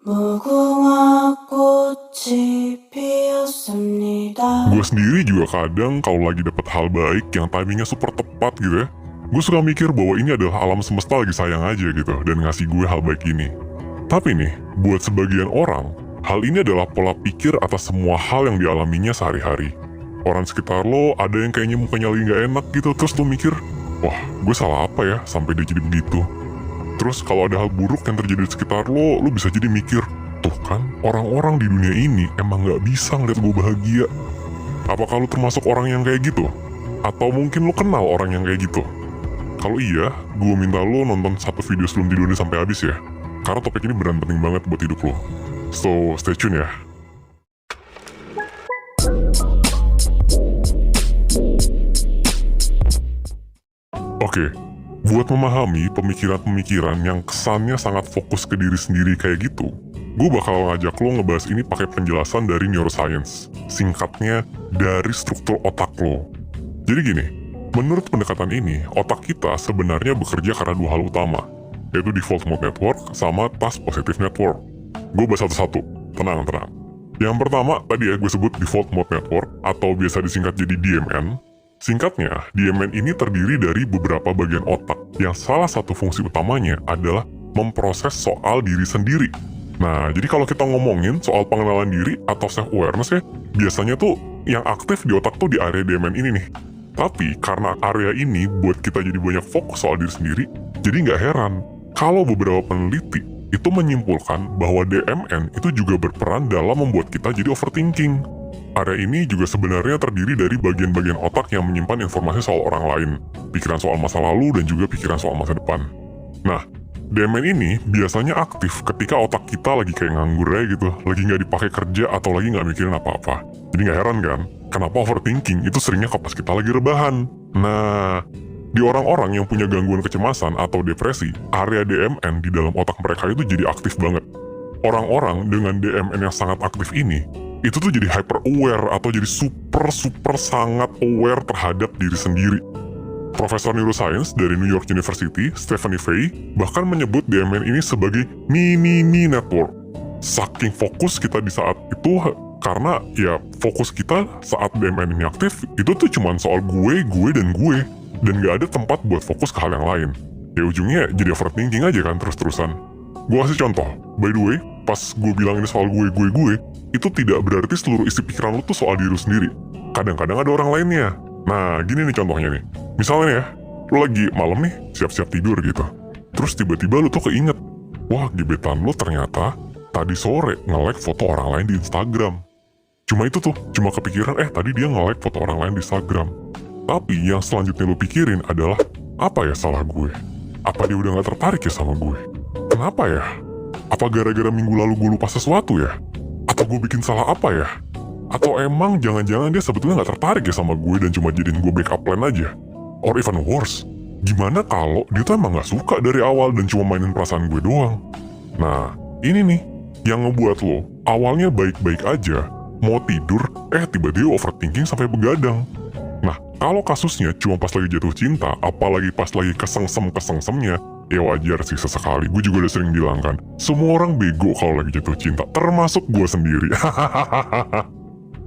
무궁화 꽃이 피었습니다. Gue sendiri juga kadang kalau lagi dapet hal baik yang timingnya super tepat gitu ya, gue suka mikir bahwa ini adalah alam semesta lagi sayang aja gitu dan ngasih gue hal baik ini. Tapi nih, buat sebagian orang, hal ini adalah pola pikir atas semua hal yang dialaminya sehari-hari. Orang sekitar lo ada yang kayaknya mukanya lagi gak enak gitu, terus lo mikir, wah gue salah apa ya sampai dia jadi begitu. Terus kalau ada hal buruk yang terjadi di sekitar lo bisa jadi mikir, tuh kan orang-orang di dunia ini emang gak bisa ngeliat gue bahagia. Apakah lo termasuk orang yang kayak gitu? Atau mungkin lo kenal orang yang kayak gitu? Kalau iya, gue minta lo nonton satu video sebelum tidurnya sampai habis ya. Karena topik ini beneran penting banget buat hidup lo. So, stay tune ya. Oke, buat memahami pemikiran-pemikiran yang kesannya sangat fokus ke diri sendiri kayak gitu, gue bakal ngajak lo ngebahas ini pakai penjelasan dari neuroscience. Singkatnya, dari struktur otak lo. Jadi gini, menurut pendekatan ini, otak kita sebenarnya bekerja karena dua hal utama, yaitu default mode network sama task positive network. Gue bahas satu-satu, tenang. Yang pertama, tadi ya gue sebut default mode network, atau biasa disingkat jadi DMN. Singkatnya, DMN ini terdiri dari beberapa bagian otak, yang salah satu fungsi utamanya adalah memproses soal diri sendiri. Nah, jadi kalau kita ngomongin soal pengenalan diri atau self-awareness ya, biasanya tuh yang aktif di otak tuh di area DMN ini nih. Tapi karena area ini buat kita jadi banyak fokus soal diri sendiri, jadi nggak heran kalau beberapa peneliti itu menyimpulkan bahwa DMN itu juga berperan dalam membuat kita jadi overthinking. Area ini juga sebenarnya terdiri dari bagian-bagian otak yang menyimpan informasi soal orang lain, pikiran soal masa lalu dan juga pikiran soal masa depan. Nah, DMN ini biasanya aktif ketika otak kita lagi kayak nganggur aja gitu, lagi nggak dipakai kerja atau lagi nggak mikirin apa-apa. Jadi nggak heran kan, kenapa overthinking itu seringnya pas kita lagi rebahan. Nah, di orang-orang yang punya gangguan kecemasan atau depresi, area DMN di dalam otak mereka itu jadi aktif banget. Orang-orang dengan DMN yang sangat aktif ini, itu tuh jadi hyper aware atau jadi super sangat aware terhadap diri sendiri. Profesor neuroscience dari New York University, Stephanie Fay, bahkan menyebut DMN ini sebagai me network. Saking fokus kita di saat itu, karena ya fokus kita saat DMN ini aktif, itu tuh cuma soal gue, dan gue. Dan gak ada tempat buat fokus ke hal yang lain. Ya ujungnya jadi overthinking aja kan terus-terusan. Gue kasih contoh, by the way, pas gue bilang ini soal gue, itu tidak berarti seluruh isi pikiran lu tuh soal diri lu sendiri. Kadang-kadang ada orang lainnya. Nah, gini nih contohnya nih. Misalnya nih ya, lu lagi malam nih, siap-siap tidur gitu. Terus tiba-tiba lu tuh keinget, wah gebetan lu ternyata tadi sore nge-like foto orang lain di Instagram. Cuma itu tuh, cuma kepikiran, tadi dia nge-like foto orang lain di Instagram. Tapi yang selanjutnya lu pikirin adalah, apa ya salah gue? Apa dia udah gak tertarik ya sama gue? Kenapa ya? Apa gara-gara minggu lalu gue lupa sesuatu ya? Atau gue bikin salah apa ya? Atau emang jangan-jangan dia sebetulnya gak tertarik ya sama gue dan cuma jadiin gue backup plan aja? Or even worse, gimana kalau dia tuh emang gak suka dari awal dan cuma mainin perasaan gue doang? Nah, ini nih, yang ngebuat lo awalnya baik-baik aja, mau tidur, tiba-tiba overthinking sampai begadang. Nah, kalau kasusnya cuma pas lagi jatuh cinta, apalagi pas lagi kesengsem-kesengsemnya, ya wajar sih sesekali. Gue juga udah sering bilang kan, semua orang bego kalau lagi jatuh cinta, termasuk gue sendiri.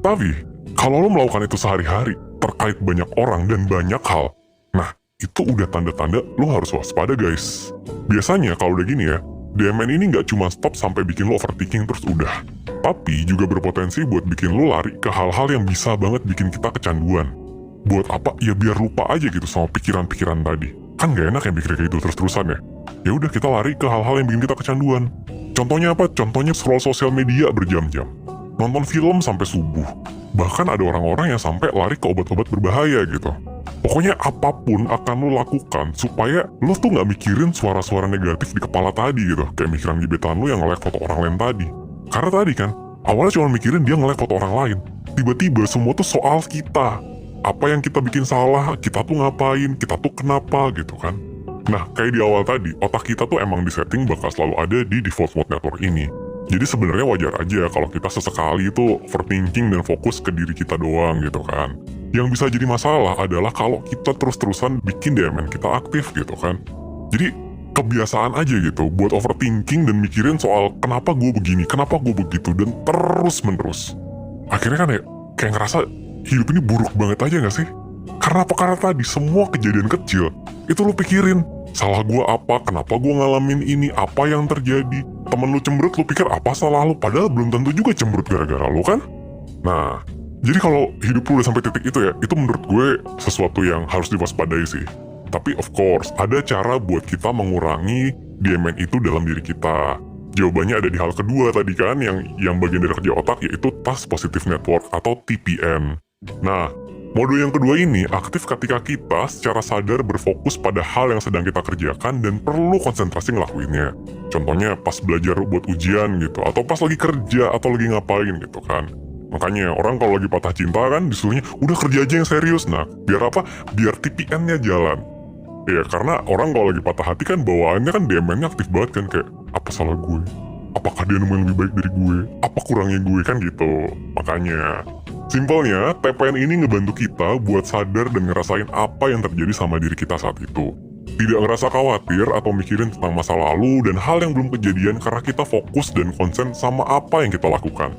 Tapi, kalau lo melakukan itu sehari-hari, terkait banyak orang dan banyak hal, nah, itu udah tanda-tanda lo harus waspada guys. Biasanya kalau udah gini ya, DMN ini nggak cuma stop sampai bikin lo overthinking terus udah. Tapi juga berpotensi buat bikin lo lari ke hal-hal yang bisa banget bikin kita kecanduan. Buat apa? Ya biar lupa aja gitu sama pikiran-pikiran tadi. Kan gak enak yang pikir kayak gitu terus-terusan ya. Ya udah kita lari ke hal-hal yang bikin kita kecanduan. Contohnya apa? Contohnya scroll sosial media berjam-jam. Nonton film sampai subuh. Bahkan ada orang-orang yang sampai lari ke obat-obat berbahaya gitu. Pokoknya apapun akan lo lakukan supaya lo tuh gak mikirin suara-suara negatif di kepala tadi gitu. Kayak mikiran gebetan lo yang nge-like foto orang lain tadi. Karena tadi kan, awalnya cuma mikirin dia nge-like foto orang lain. Tiba-tiba semua tuh soal kita. Apa yang kita bikin salah, kita tuh ngapain, kita tuh kenapa gitu kan. Nah, kayak di awal tadi, otak kita tuh emang disetting bakal selalu ada di default mode network ini. Jadi sebenarnya wajar aja kalau kita sesekali itu overthinking dan fokus ke diri kita doang gitu kan. Yang bisa jadi masalah adalah kalau kita terus-terusan bikin DMN kita aktif gitu kan. Jadi kebiasaan aja gitu buat overthinking dan mikirin soal kenapa gue begini, kenapa gue begitu, dan terus menerus. Akhirnya kan ya kayak ngerasa hidup ini buruk banget aja gak sih? Karena apa? Karena tadi semua kejadian kecil itu lu pikirin, salah gue apa, kenapa gue ngalamin ini, apa yang terjadi. Temen lu cemberut, lu pikir apa salah lu, padahal belum tentu juga cemberut gara-gara lu kan. Nah, jadi kalau hidup lu udah sampai titik itu ya, itu menurut gue sesuatu yang harus diwaspadai sih. Tapi of course, ada cara buat kita mengurangi DMN itu dalam diri kita. Jawabannya ada di hal kedua tadi kan, yang bagian dari kerja otak, yaitu Task Positive Network atau TPN. Nah, mode yang kedua ini aktif ketika kita secara sadar berfokus pada hal yang sedang kita kerjakan dan perlu konsentrasi ngelakuinnya. Contohnya pas belajar buat ujian gitu, atau pas lagi kerja atau lagi ngapain gitu kan. Makanya orang kalau lagi patah cinta kan disuruhnya udah kerja aja yang serius. Nah, biar apa? Biar TPN-nya jalan. Ya karena orang kalau lagi patah hati kan bawaannya kan DMN-nya aktif banget kan, kayak apa salah gue? Apakah dia nemuin lebih baik dari gue? Apa kurangnya gue kan gitu. Makanya simpelnya TPN ini ngebantu kita buat sadar dan ngerasain apa yang terjadi sama diri kita saat itu. Tidak ngerasa khawatir atau mikirin tentang masa lalu dan hal yang belum kejadian karena kita fokus dan konsen sama apa yang kita lakukan.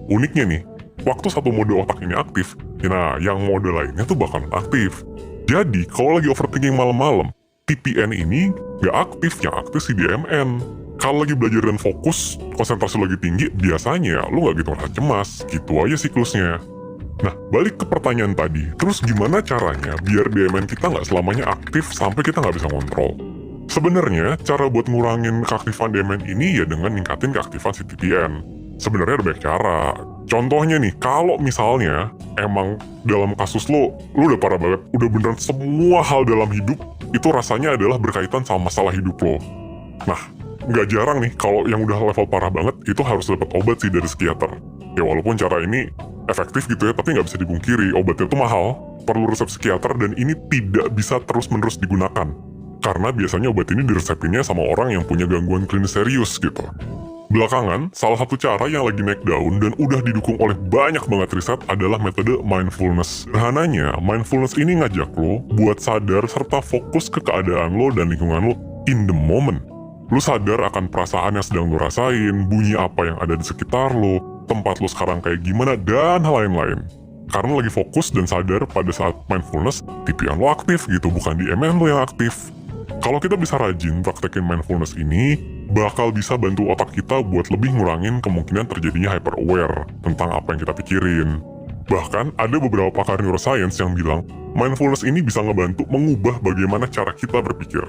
Uniknya nih, waktu satu mode otak ini aktif, nah yang mode lainnya tuh bakalan aktif. Jadi, kalau lagi overthinking malam-malam, TPN ini gak aktif, yang aktif si DMN. Kalau lagi belajar dan fokus, konsentrasi lagi tinggi, biasanya lu gak gitu merasa cemas. Gitu aja siklusnya. Nah, balik ke pertanyaan tadi, terus gimana caranya biar DMN kita gak selamanya aktif sampai kita gak bisa ngontrol? Sebenarnya, cara buat ngurangin keaktifan DMN ini ya dengan ningkatin keaktifan si TPN. Sebenarnya ada banyak cara. Contohnya nih, kalau misalnya emang dalam kasus lo udah parah banget, udah beneran semua hal dalam hidup itu rasanya adalah berkaitan sama masalah hidup lo. Nah, nggak jarang nih kalau yang udah level parah banget itu harus dapat obat sih dari psikiater. Ya walaupun cara ini efektif gitu ya, tapi nggak bisa dipungkiri obatnya itu mahal, perlu resep psikiater dan ini tidak bisa terus-menerus digunakan. Karena biasanya obat ini diresepinnya sama orang yang punya gangguan klinis serius gitu. Belakangan, salah satu cara yang lagi naik daun dan udah didukung oleh banyak banget riset adalah metode mindfulness. Sederhananya, mindfulness ini ngajak lo buat sadar serta fokus ke keadaan lo dan lingkungan lo in the moment. Lo sadar akan perasaan yang sedang lo rasain, bunyi apa yang ada di sekitar lo, tempat lo sekarang kayak gimana, dan hal lain-lain. Karena lagi fokus dan sadar pada saat mindfulness, TPN lo aktif gitu, bukan DMN lo yang aktif. Kalau kita bisa rajin praktekin mindfulness ini, bakal bisa bantu otak kita buat lebih ngurangin kemungkinan terjadinya hyper aware tentang apa yang kita pikirin. Bahkan ada beberapa pakar neuroscience yang bilang mindfulness ini bisa ngebantu mengubah bagaimana cara kita berpikir.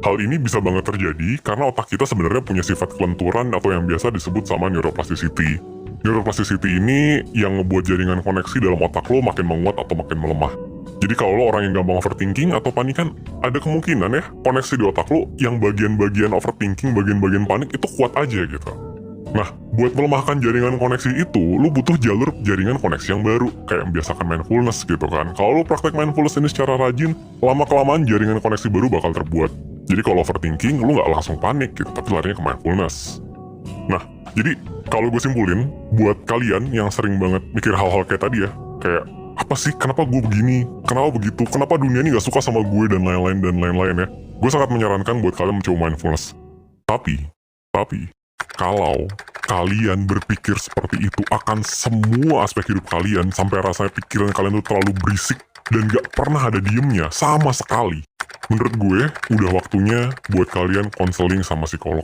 Hal ini bisa banget terjadi karena otak kita sebenarnya punya sifat kelenturan atau yang biasa disebut sama neuroplasticity. Neuroplasticity ini yang ngebuat jaringan koneksi dalam otak lo makin menguat atau makin melemah. Jadi kalau lo orang yang gampang overthinking atau panikan, ada kemungkinan ya koneksi di otak lo yang bagian-bagian overthinking, bagian-bagian panik itu kuat aja gitu. Nah, buat melemahkan jaringan koneksi itu, lo butuh jalur jaringan koneksi yang baru, kayak membiasakan mindfulness gitu kan. Kalau lo praktek mindfulness ini secara rajin, lama-kelamaan jaringan koneksi baru bakal terbuat. Jadi kalau overthinking, lo nggak langsung panik gitu, tapi larinya ke mindfulness. Nah, jadi kalau gue simpulin, buat kalian yang sering banget mikir hal-hal kayak tadi ya, kayak apa sih, kenapa gue begini, kenapa begitu, kenapa dunia ini gak suka sama gue, dan lain-lain ya. Gue sangat menyarankan buat kalian mencoba mindfulness. Tapi, kalau kalian berpikir seperti itu akan semua aspek hidup kalian, sampai rasanya pikiran kalian tuh terlalu berisik, dan gak pernah ada diemnya, sama sekali. Menurut gue, udah waktunya buat kalian konseling sama psikolog.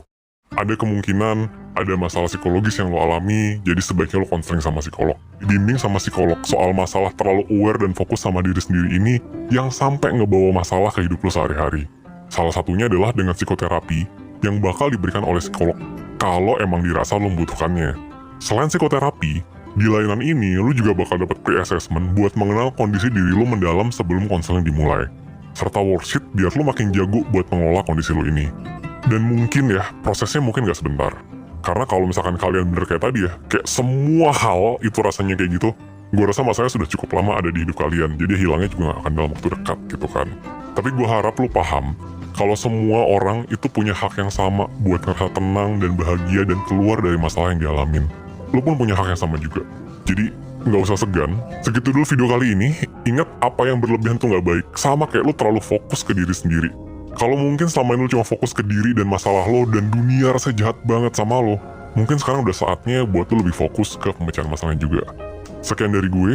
Ada kemungkinan ada masalah psikologis yang lo alami, jadi sebaiknya lo konseling sama psikolog. Dibimbing sama psikolog soal masalah terlalu aware dan fokus sama diri sendiri ini yang sampai ngebawa masalah ke hidup lo sehari-hari. Salah satunya adalah dengan psikoterapi yang bakal diberikan oleh psikolog kalau emang dirasa lo membutuhkannya. Selain psikoterapi, di layanan ini lo juga bakal dapat pre-assessment buat mengenal kondisi diri lo mendalam sebelum konseling dimulai. Serta worksheet biar lo makin jago buat mengelola kondisi lo ini. Dan mungkin ya, prosesnya mungkin gak sebentar. Karena kalau misalkan kalian bener kayak tadi ya, kayak semua hal itu rasanya kayak gitu, gue rasa masalahnya sudah cukup lama ada di hidup kalian, jadi hilangnya juga gak akan dalam waktu dekat gitu kan. Tapi gue harap lu paham, kalau semua orang itu punya hak yang sama buat ngerasa tenang dan bahagia dan keluar dari masalah yang dialamin. Lu pun punya hak yang sama juga. Jadi, nggak usah segan. Segitu dulu video kali ini, ingat apa yang berlebihan tuh nggak baik. Sama kayak lu terlalu fokus ke diri sendiri. Kalau mungkin selama ini lo cuma fokus ke diri dan masalah lo dan dunia rasa jahat banget sama lo, mungkin sekarang udah saatnya buat lo lebih fokus ke pemecahan masalahnya juga. Sekian dari gue,